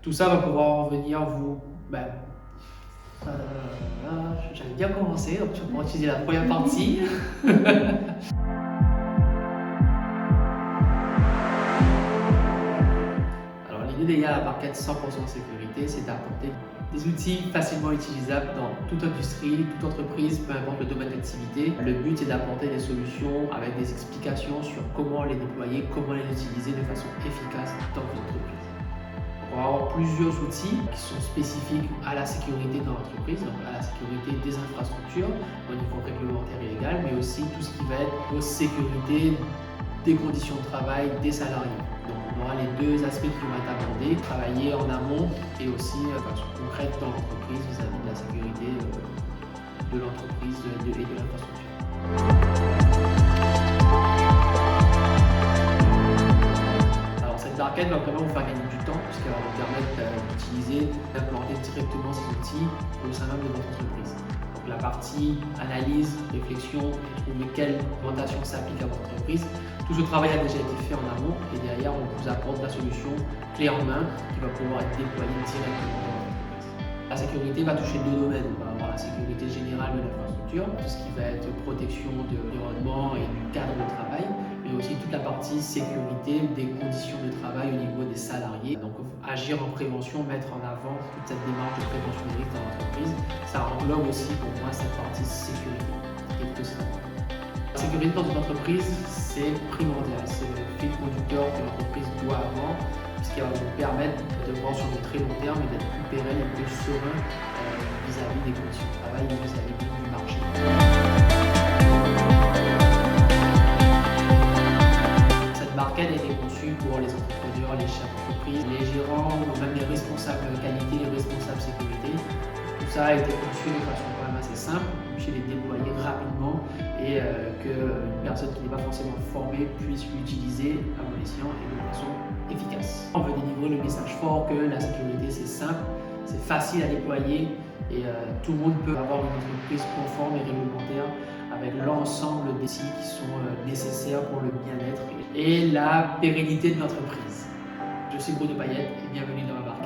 Tout ça va pouvoir venir vous... j'avais bien commencé, donc tu vas utiliser la première partie. Alors l'idée derrière la barquette 100% sécurité, c'est d'apporter des outils facilement utilisables dans toute industrie, toute entreprise, peu importe le domaine d'activité. Le but est d'apporter des solutions avec des explications sur comment les déployer, comment les utiliser de façon efficace dans votre entreprise. On va avoir plusieurs outils qui sont spécifiques à la sécurité dans l'entreprise, donc à la sécurité des infrastructures au niveau réglementaire et légal, mais aussi tout ce qui va être aux sécurité des conditions de travail des salariés. Donc on aura les deux aspects qui vont être abordés, travailler en amont et aussi façon concrète dans l'entreprise vis-à-vis de la sécurité de l'entreprise et de l'infrastructure. Cette barquette va vraiment vous faire gagner du temps puisqu'elle va vous permettre d'utiliser, d'implanter directement ces outils au sein même de votre entreprise. Donc la partie analyse, réflexion, trouver quelle orientation s'applique à votre entreprise. Tout ce travail a déjà été fait en amont et derrière on vous apporte la solution clé en main qui va pouvoir être déployée directement dans votre entreprise. La sécurité va toucher deux domaines. On va avoir la sécurité générale de l'infrastructure, tout ce qui va être protection de l'environnement et du cadre de travail, mais aussi toute la partie sécurité des conditions de travail au niveau des salariés. Donc agir en prévention, mettre en avant toute cette démarche de prévention des risques dans l'entreprise, ça englobe aussi pour moi cette partie sécurité qui est aussi importante. La sécurité dans une entreprise, c'est primordial, c'est le fil conducteur que l'entreprise doit avoir, puisqu'elle va vous permettre de voir sur le très long terme et d'être plus pérenne et plus serein vis-à-vis des conditions de travail et vis-à-vis du marché. Cette barquette a été conçue pour les entrepreneurs, les chefs d'entreprise, les gérants, même les responsables qualité, les responsables sécurité. Tout ça a été conçu de façon quand même assez simple, pour puisse les déployer rapidement et qu'une personne qui n'est pas forcément formée puisse l'utiliser à bon escient et de façon efficace. On veut délivrer le message fort que la sécurité c'est simple, c'est facile à déployer et tout le monde peut avoir une entreprise conforme et réglementaire avec l'ensemble des outils qui sont nécessaires pour le bien-être et la pérennité de l'entreprise. Je suis Bruno Payette et bienvenue dans ma barque.